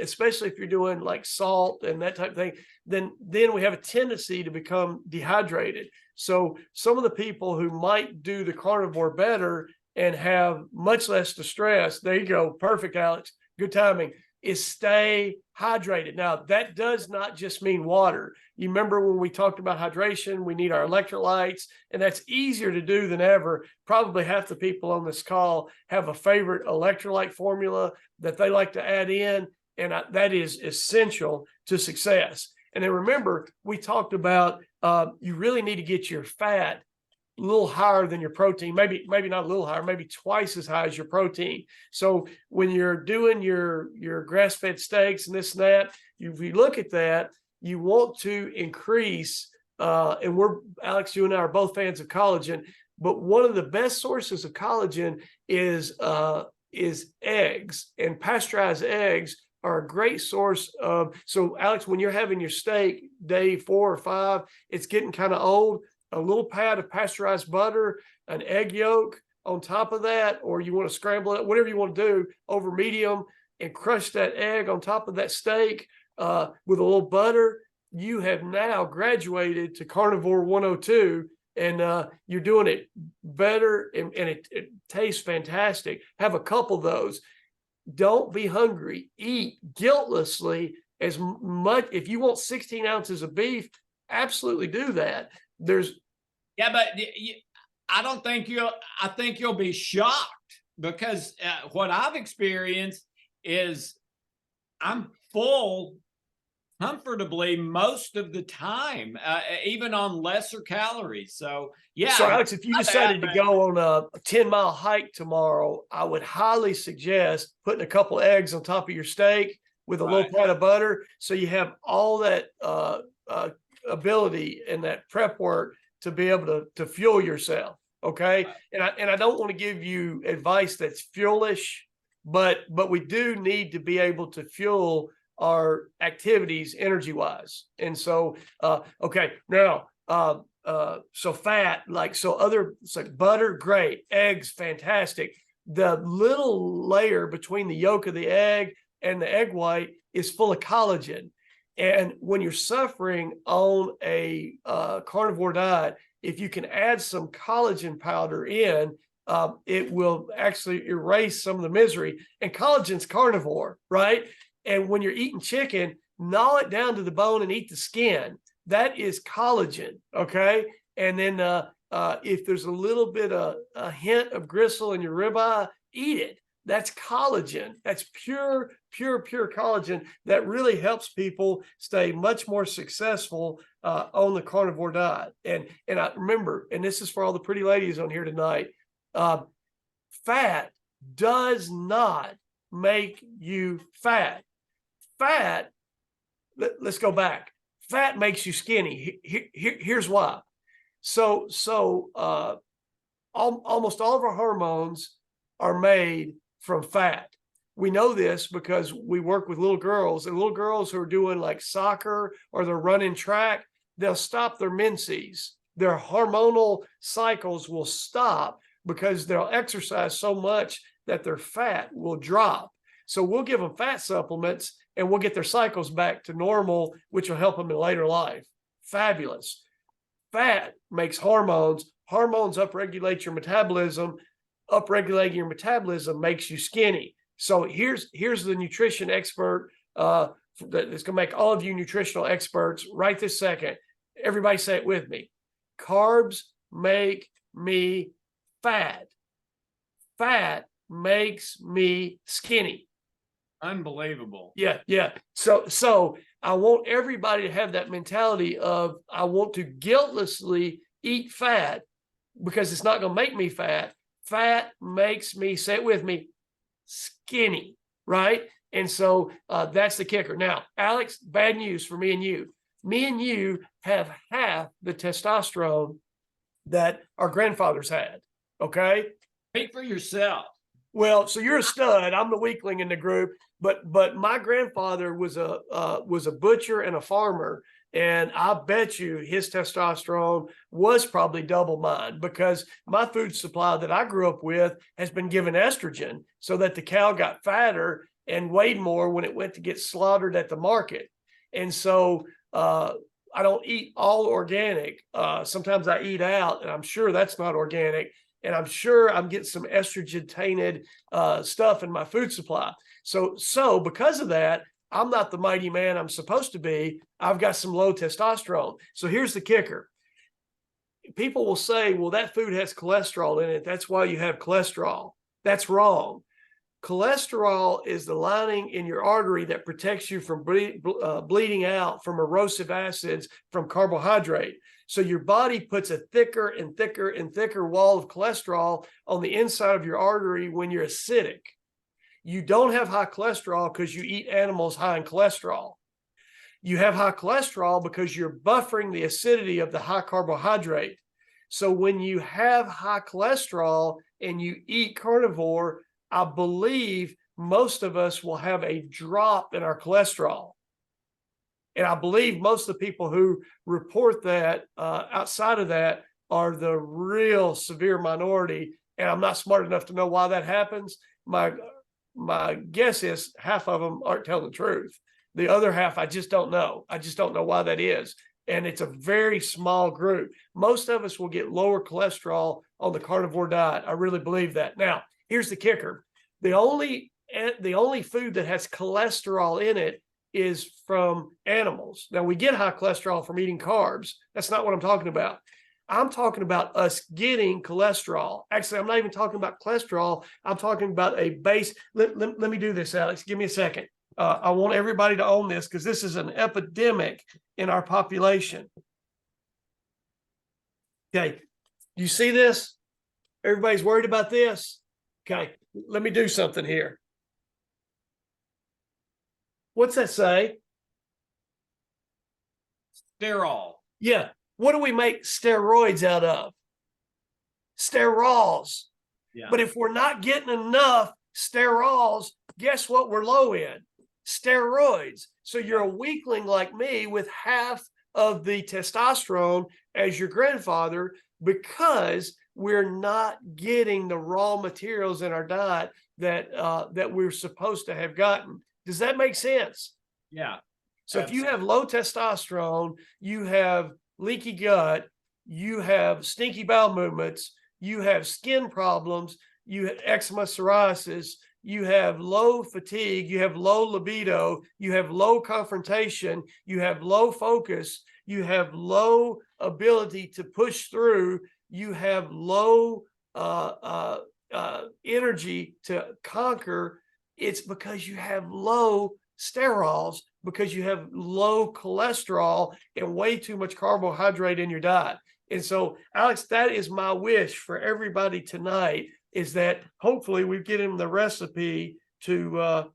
especially if you're doing like salt and that type of thing, then we have a tendency to become dehydrated. So some of the people who might do the carnivore better and have much less distress, there you go, perfect, Alex, good timing, is stay hydrated. Now, that does not just mean water. You remember when we talked about hydration, we need our electrolytes, and that's easier to do than ever. Probably half the people on this call have a favorite electrolyte formula that they like to add in, and that is essential to success. And then remember, we talked about you really need to get your fat a little higher than your protein, maybe not a little higher, maybe twice as high as your protein. So when you're doing your grass-fed steaks and this and that, if you look at that, you want to increase, and Alex, you and I are both fans of collagen, but one of the best sources of collagen is eggs, and pasteurized eggs are a great source of, so Alex, when you're having your steak day 4 or 5, it's getting kind of old, a little pat of pasteurized butter, an egg yolk on top of that, or you want to scramble it, whatever you want to do over medium, and crush that egg on top of that steak with a little butter, you have now graduated to carnivore 102, and you're doing it better, and it tastes fantastic. Have a couple of those. Don't be hungry. Eat guiltlessly as much. If you want 16 ounces of beef, absolutely do that. But I think you'll be shocked, because what I've experienced is I'm full comfortably most of the time, even on lesser calories. So yeah. So Alex, if you decided to go on a 10-mile hike tomorrow, I would highly suggest putting a couple eggs on top of your steak with a little pat of butter, so you have all that ability and that prep work to be able to fuel yourself. Okay. And I don't want to give you advice that's fuelish, but we do need to be able to fuel our activities energy wise. And so, okay. Now, so fat, it's like butter, great. Eggs, fantastic. The little layer between the yolk of the egg and the egg white is full of collagen. And when you're suffering on a carnivore diet, if you can add some collagen powder in, it will actually erase some of the misery. And collagen's carnivore, right? And when you're eating chicken, gnaw it down to the bone and eat the skin. That is collagen, okay? And then if there's a little bit of a hint of gristle in your ribeye, eat it. That's collagen. That's pure collagen that really helps people stay much more successful on the carnivore diet. And I remember, and this is for all the pretty ladies on here tonight, fat does not make you fat. Fat, let's go back. Fat makes you skinny. Here's why. So almost all of our hormones are made from fat. We know this because we work with little girls, and little girls who are doing like soccer or they're running track, they'll stop their menses. Their hormonal cycles will stop because they'll exercise so much that their fat will drop. So we'll give them fat supplements and we'll get their cycles back to normal, which will help them in later life. Fabulous. Fat makes hormones. Hormones upregulate your metabolism. Upregulating your metabolism makes you skinny. So here's the nutrition expert that's going to make all of you nutritional experts right this second. Everybody say it with me. Carbs make me fat. Fat makes me skinny. Unbelievable. Yeah. So I want everybody to have that mentality of, I want to guiltlessly eat fat because it's not going to make me fat. Fat makes me, say it with me, skinny, right? And so that's the kicker. Now, Alex, bad news for me and you. Me and you have half the testosterone that our grandfathers had, okay? Speak for yourself. Well, so you're a stud. I'm the weakling in the group, but my grandfather was a butcher and a farmer, and I bet you his testosterone was probably double mine, because my food supply that I grew up with has been given estrogen so that the cow got fatter and weighed more when it went to get slaughtered at the market. And so I don't eat all organic. Sometimes I eat out, and I'm sure that's not organic. And I'm sure I'm getting some estrogen tainted stuff in my food supply. So because of that, I'm not the mighty man I'm supposed to be. I've got some low testosterone. So here's the kicker. People will say, well, that food has cholesterol in it. That's why you have cholesterol. That's wrong. Cholesterol is the lining in your artery that protects you from bleeding out from erosive acids from carbohydrate. So your body puts a thicker and thicker and thicker wall of cholesterol on the inside of your artery when you're acidic. You don't have high cholesterol because you eat animals high in cholesterol. You have high cholesterol because you're buffering the acidity of the high carbohydrate. So when you have high cholesterol and you eat carnivore, I believe most of us will have a drop in our cholesterol. And I believe most of the people who report that outside of that are the real severe minority. And I'm not smart enough to know why that happens. My guess is half of them aren't telling the truth. The other half, I just don't know. I just don't know why that is. And it's a very small group. Most of us will get lower cholesterol on the carnivore diet. I really believe that. Now, here's the kicker. The only food that has cholesterol in it is from animals. Now, we get high cholesterol from eating carbs. That's not what I'm talking about. I'm talking about us getting cholesterol. Actually, I'm not even talking about cholesterol. I'm talking about a base. Let me do this, Alex. Give me a second. I want everybody to own this because this is an epidemic in our population. Okay. You see this? Everybody's worried about this. Okay. Let me do something here. What's that say? Sterol. Yeah. What do we make steroids out of? Sterols. Yeah. But if we're not getting enough sterols, guess what we're low in? Steroids. So you're a weakling like me with half of the testosterone as your grandfather because we're not getting the raw materials in our diet that we're supposed to have gotten. Does that make sense? Yeah. So if you have low testosterone, you have leaky gut, you have stinky bowel movements, you have skin problems, you have eczema, psoriasis, you have low fatigue, you have low libido, you have low confrontation, you have low focus, you have low ability to push through, you have low energy to conquer. It's because you have low sterols, because you have low cholesterol and way too much carbohydrate in your diet. And so, Alex, that is my wish for everybody tonight, is that hopefully we get him the recipe to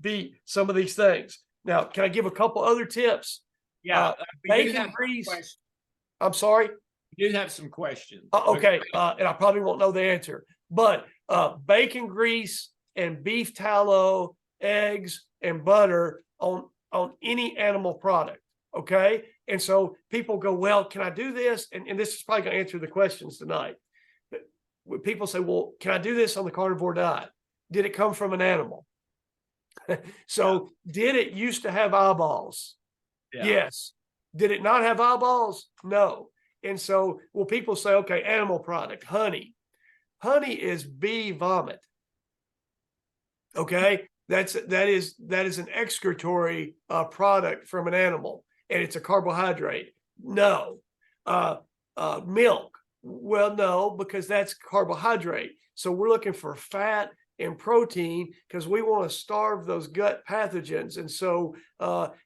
beat some of these things. Now, can I give a couple other tips? Yeah. Bacon grease. I'm sorry? We do have some questions. Okay. And I probably won't know the answer, but bacon grease and beef tallow, eggs and butter on any animal product. Okay. And so people go, well, can I do this? And this is probably going to answer the questions tonight. But when people say, well, can I do this on the carnivore diet? Did it come from an animal? So did it used to have eyeballs? Yeah. Yes. Did it not have eyeballs? No. And so, well, people say, okay, animal product, honey. Honey is bee vomit. Okay. That is an excretory product from an animal, and it's a carbohydrate. No. Milk. Well, no, because that's carbohydrate. So we're looking for fat and protein because we want to starve those gut pathogens. And so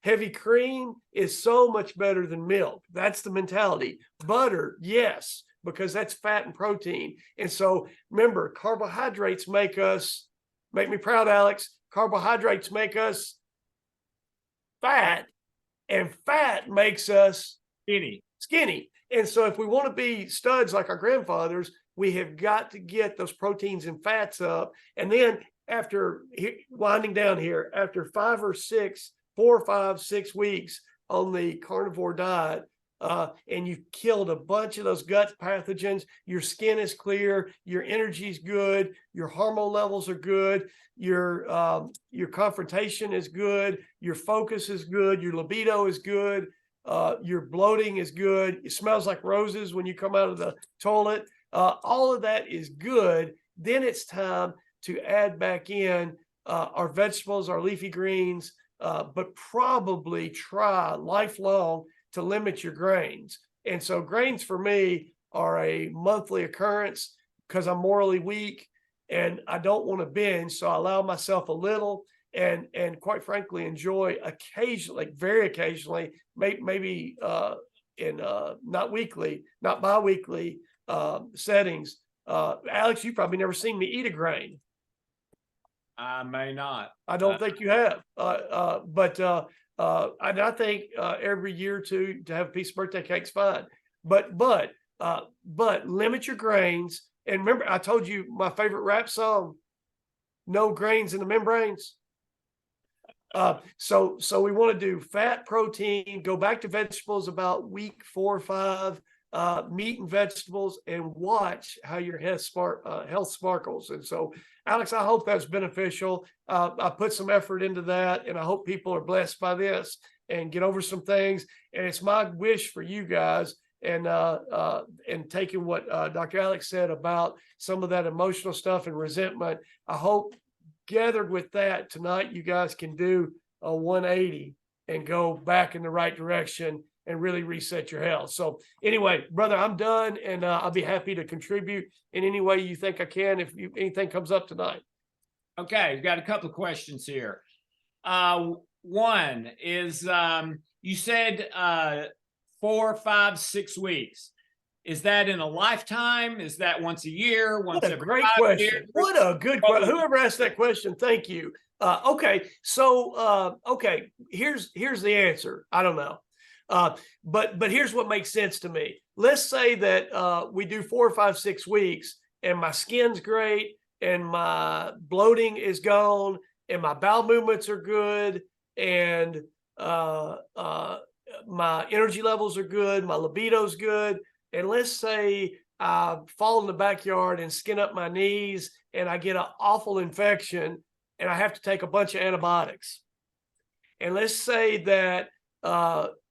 heavy cream is so much better than milk. That's the mentality. Butter, yes, because that's fat and protein. And so remember, carbohydrates make me proud, Alex. Carbohydrates make us fat, and fat makes us skinny. And so if we want to be studs like our grandfathers, We have got to get those proteins and fats up. And then after winding down here, after 4, 5, 6 weeks on the carnivore diet, and you've killed a bunch of those gut pathogens, your skin is clear, your energy is good, your hormone levels are good, your confrontation is good, your focus is good, your libido is good, your bloating is good, it smells like roses when you come out of the toilet. All of that is good. Then it's time to add back in our vegetables, our leafy greens, but probably try lifelong to limit your grains. And so grains for me are a monthly occurrence because I'm morally weak and I don't want to binge. So I allow myself a little and quite frankly, enjoy occasionally, very occasionally, maybe in not weekly, not bi-weekly settings. Alex, you've probably never seen me eat a grain. I may not. I don't think you have. But I think every year or two to have a piece of birthday cake's fine. But limit your grains. And remember, I told you my favorite rap song, "No Grains in the Membranes." So we want to do fat, protein, go back to vegetables about week 4 or 5, meat and vegetables, and watch how your health sparkles. And so, Alex, I hope that's beneficial. I put some effort into that, and I hope people are blessed by this and get over some things. And it's my wish for you guys, and taking what Dr. Alex said about some of that emotional stuff and resentment. I hope gathered with that tonight, you guys can do a 180 and go back in the right direction and really reset your health. So anyway, brother, I'm done, and I'll be happy to contribute in any way you think I can if anything comes up tonight. Okay, we've got a couple of questions here. One is, you said 4, 5, 6 weeks. Is that in a lifetime? Is that once a year? Once What a every great 5 question. years? What a good question. Whoever asked that question, thank you. Okay, so okay, here's the answer. I don't know. But here's what makes sense to me. Let's say that we do 4, 5, 6 weeks, and my skin's great, and my bloating is gone, and my bowel movements are good, and my energy levels are good, my libido's good. And let's say I fall in the backyard and skin up my knees, and I get an awful infection, and I have to take a bunch of antibiotics. And let's say that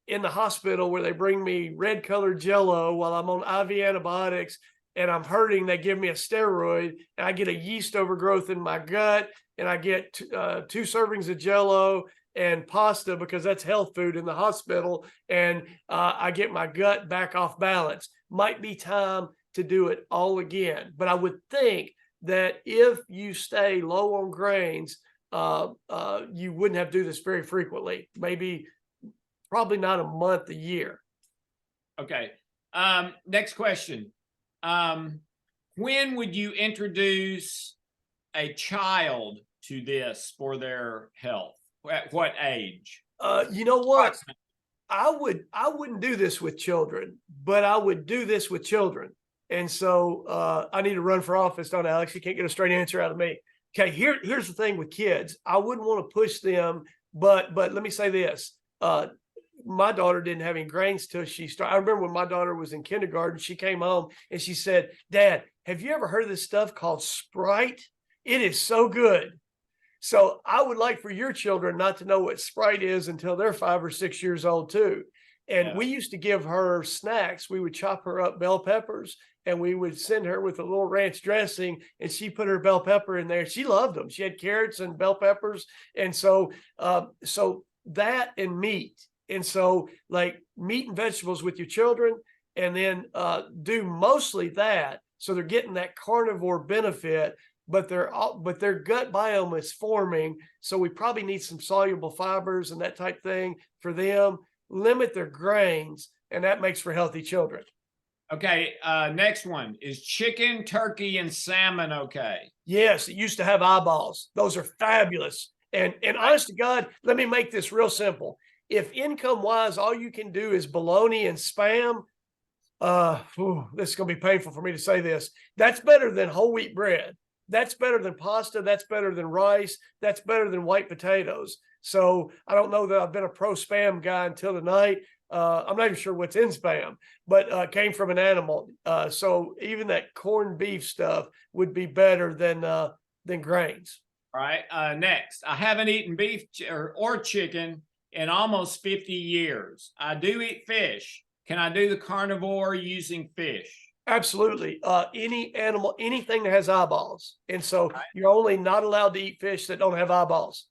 in the hospital where they bring me red colored Jello while I'm on IV antibiotics and I'm hurting, they give me a steroid, and I get a yeast overgrowth in my gut, and I get 2 servings of Jello and pasta because that's health food in the hospital, and I get my gut back off balance. Might be time to do it all again. But I would think that if you stay low on grains, you wouldn't have to do this very frequently. Probably not a month, a year. Okay. Next question. When would you introduce a child to this for their health? At what age? You know what? I wouldn't do this with children, but I would do this with children. And so I need to run for office, don't I, Alex? You can't get a straight answer out of me. Okay, here's the thing with kids. I wouldn't want to push them, but let me say this. My daughter didn't have any grains till she started. I remember when my daughter was in kindergarten, she came home and she said, "Dad, have you ever heard of this stuff called Sprite? It is so good." So I would like for your children not to know what Sprite is until they're 5 or 6 years old too. And we used to give her snacks. We would chop her up bell peppers, and we would send her with a little ranch dressing, and she put her bell pepper in there. She loved them. She had carrots and bell peppers. And so that and meat. And so like meat and vegetables with your children, and then do mostly that. So they're getting that carnivore benefit, but their gut biome is forming. So we probably need some soluble fibers and that type thing for them. Limit their grains, and that makes for healthy children. Okay. Next one is chicken, turkey, and salmon. Okay. Yes, it used to have eyeballs. Those are fabulous. And honest to God, let me make this real simple. If income wise, all you can do is bologna and Spam, This is going to be painful for me to say this. That's better than whole wheat bread. That's better than pasta. That's better than rice. That's better than white potatoes. So I don't know that I've been a pro spam guy until tonight. I'm not even sure what's in spam, but came from an animal. So even that corned beef stuff would be better than grains. All right. Next, I haven't eaten beef or chicken in almost 50 years. I do eat fish. Can I do the carnivore using fish? Absolutely. Any animal, anything that has eyeballs. And so you're only not allowed to eat fish that don't have eyeballs.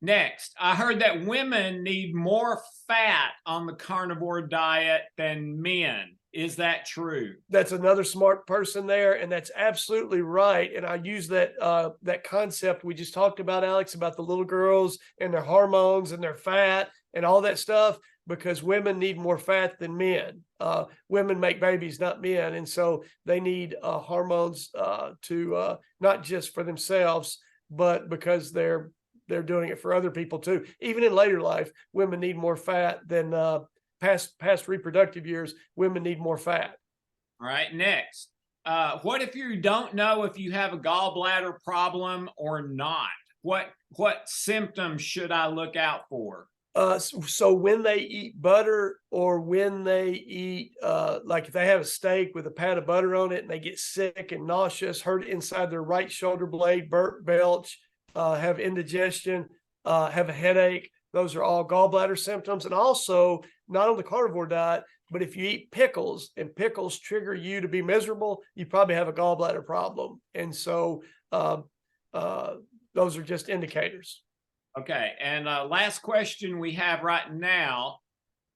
Next, I heard that women need more fat on the carnivore diet than men. Is that true? That's another smart person there, and that's absolutely right. And I use that concept we just talked about, Alex, about the little girls and their hormones and their fat and all that stuff, because women need more fat than men. Women make babies, not men, and so they need hormones to not just for themselves, but because they're doing it for other people too. Even in later life, women need more fat than past reproductive years. Women need more fat. All right. Next, what if you don't know if you have a gallbladder problem or not? What symptoms should I look out for? So when they eat butter, or when they eat, like if they have a steak with a pat of butter on it and they get sick and nauseous, hurt inside their right shoulder blade, burp, belch, have indigestion, have a headache, those are all gallbladder symptoms. And also, not on the carnivore diet, but if you eat pickles and pickles trigger you to be miserable, you probably have a gallbladder problem. And so those are just indicators. Okay. And last question we have right now.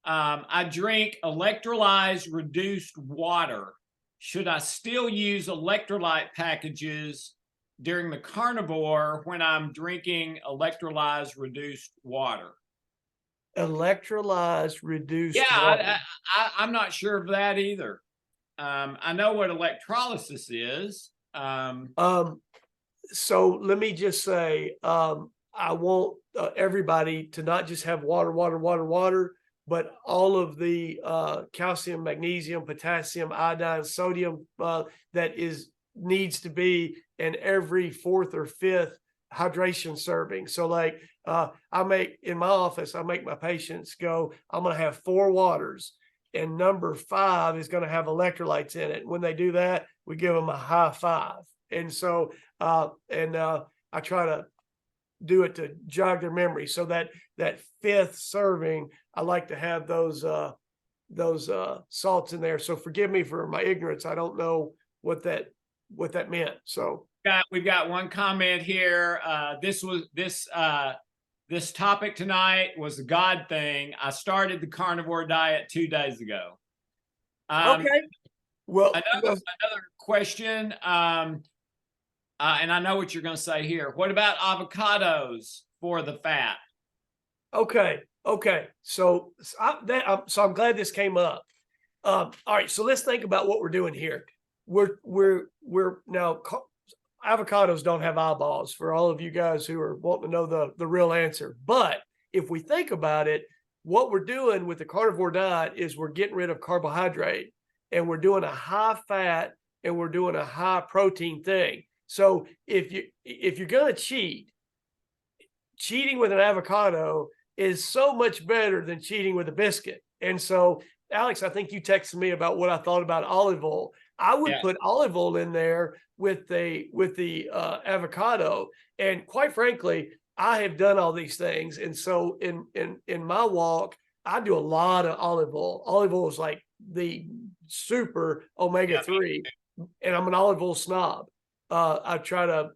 I drink electrolyzed reduced water. Should I still use electrolyte packages during the carnivore when I'm drinking electrolyzed reduced water? Electrolyzed reduced Yeah, water. I'm not sure of that either. I know what electrolysis is. So let me just say, I want everybody to not just have water, but all of the calcium, magnesium, potassium, iodine, sodium that needs to be in every fourth or fifth hydration serving. So like I make in my office, I make my patients go, I'm going to have 4 waters, and number 5 is going to have electrolytes in it. When they do that, we give them a high 5. And so I try to do it to jog their memory. So that 5th serving, I like to have those salts in there. So forgive me for my ignorance. I don't know what that meant. So we've got one comment here. This topic tonight was the God thing. I started the carnivore diet 2 days ago. Okay. Well, another question. And I know what you're going to say here. What about avocados for the fat? Okay. So I'm glad this came up. All right. So let's think about what we're doing here. We're now, avocados don't have eyeballs, for all of you guys who are wanting to know the real answer. But if we think about it, what we're doing with the carnivore diet is we're getting rid of carbohydrate, and we're doing a high fat and we're doing a high protein thing. So if you're going to cheating with an avocado is so much better than cheating with a biscuit. And so, Alex, I think you texted me about what I thought about olive oil. I would put olive oil in there with the avocado. And quite frankly, I have done all these things. And so in my walk, I do a lot of olive oil. Olive oil is like the super omega-3, and I'm an olive oil snob. I try to,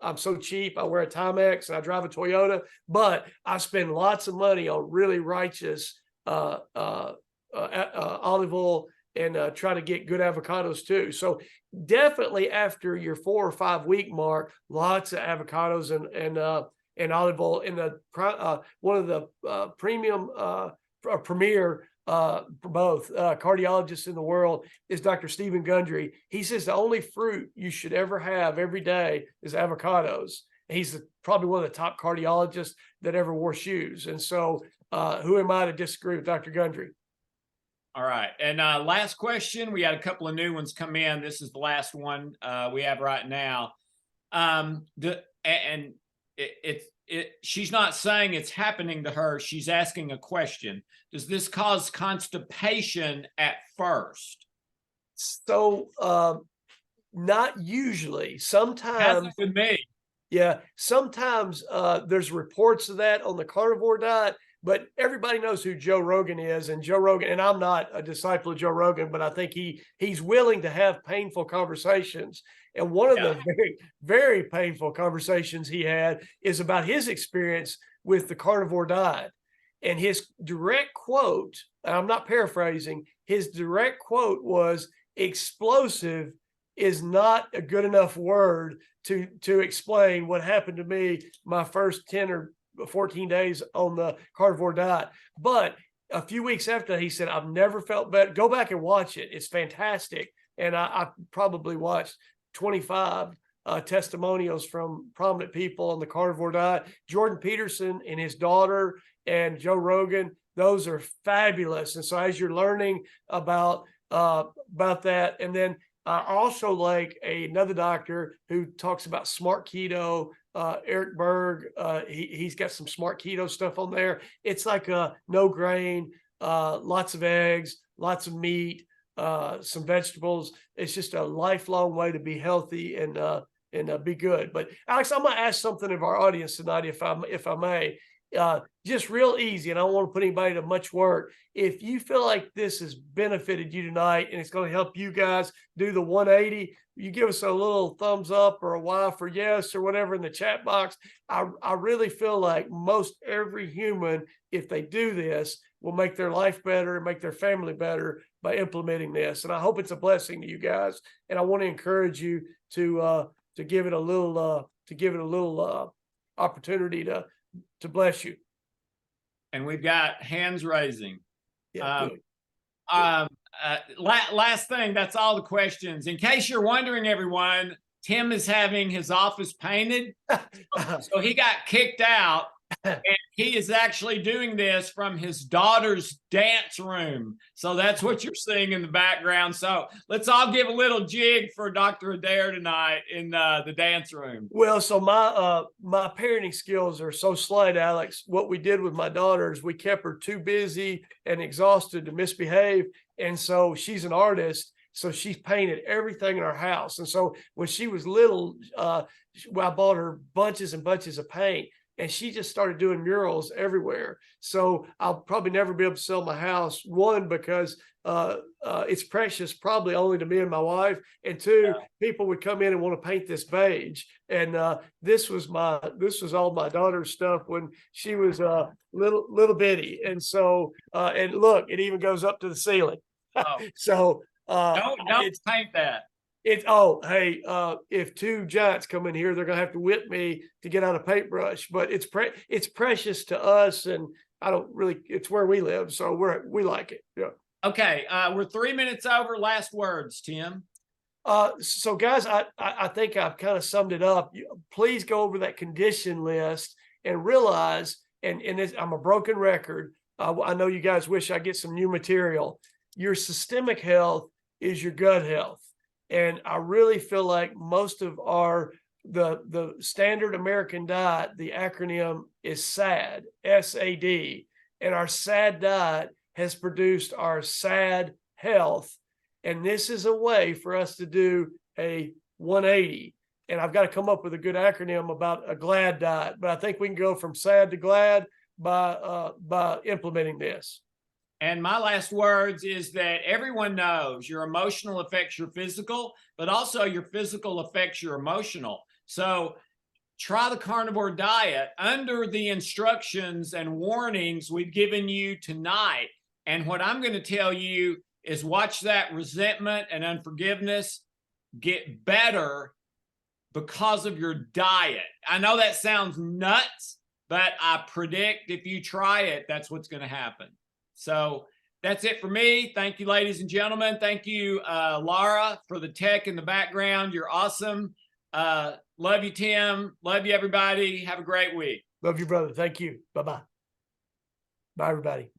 I'm so cheap. I wear a Timex and I drive a Toyota, but I spend lots of money on really righteous olive oil, and try to get good avocados too. So definitely after your 4 or 5 week mark, lots of avocados and olive oil. In the one of the premium premier both cardiologists in the world is Dr. Stephen Gundry. He says the only fruit you should ever have every day is avocados. He's probably one of the top cardiologists that ever wore shoes. And so who am I to disagree with Dr. Gundry? All right. And last question. We had a couple of new ones come in. This is the last one we have right now. She's not saying it's happening to her. She's asking a question. Does this cause constipation at first? So not usually. Sometimes Hasn't with me. Yeah, sometimes there's reports of that on the carnivore diet, but everybody knows who Joe Rogan is, and Joe Rogan, and I'm not a disciple of Joe Rogan, but I think he's willing to have painful conversations. And one of the very, very painful conversations he had is about his experience with the carnivore diet. And his direct quote, and I'm not paraphrasing, his direct quote was, "Explosive is not a good enough word to explain what happened to me my first 10 or 14 days on the carnivore diet." But a few weeks after, he said, "I've never felt better." Go back and watch it. It's fantastic. And I probably watched 25 testimonials from prominent people on the carnivore diet. Jordan Peterson and his daughter and Joe Rogan, those are fabulous. And so as you're learning about that, and then I also like another doctor who talks about smart keto, Eric Berg. He's got some smart keto stuff on there. It's like a no grain, lots of eggs, lots of meat, some vegetables. It's just a lifelong way to be healthy and be good. But Alex, I'm going to ask something of our audience tonight, if I may. Just real easy, and I don't want to put anybody to much work. If you feel like this has benefited you tonight and it's going to help you guys do the 180, you give us a little thumbs up or a Y for yes or whatever in the chat box. I really feel like most every human, if they do this, will make their life better and make their family better by implementing this. And I hope it's a blessing to you guys. And I want to encourage you to give it a little opportunity to bless you. And we've got hands raising. Yeah. Last thing, that's all the questions. In case you're wondering, everyone, Tim is having his office painted. So he got kicked out, and he is actually doing this from his daughter's dance room. So that's what you're seeing in the background. So let's all give a little jig for Dr. Adair tonight in the dance room. Well, so my parenting skills are so slight, Alex. What we did with my daughter is we kept her too busy and exhausted to misbehave. And so she's an artist. So she's painted everything in our house. And so when she was little, I bought her bunches and bunches of paint. And she just started doing murals everywhere. So I'll probably never be able to sell my house. One, because it's precious, probably only to me and my wife. And two, people would come in and want to paint this beige. And this was all my daughter's stuff when she was little bitty. And so and look, it even goes up to the ceiling. So don't paint that. If two giants come in here, they're gonna have to whip me to get out a paintbrush. But it's precious to us, and it's where we live, so we like it. Yeah. Okay, we're 3 minutes over. Last words, Tim. So guys, I think I've kind of summed it up. Please go over that condition list and realize, and I'm a broken record. I know you guys wish I get some new material. Your systemic health is your gut health. And I really feel like most of the standard American diet, the acronym is SAD, S-A-D. And our SAD diet has produced our SAD health. And this is a way for us to do a 180. And I've got to come up with a good acronym about a GLAD diet. But I think we can go from SAD to GLAD by implementing this. And my last words is that everyone knows your emotional affects your physical, but also your physical affects your emotional. So try the carnivore diet under the instructions and warnings we've given you tonight. And what I'm going to tell you is watch that resentment and unforgiveness get better because of your diet. I know that sounds nuts, but I predict if you try it, that's what's going to happen. So that's it for me. Thank you, ladies and gentlemen. Thank you, Laura, for the tech in the background. You're awesome. Love you, Tim. Love you, everybody. Have a great week. Love you, brother. Thank you. Bye-bye. Bye, everybody.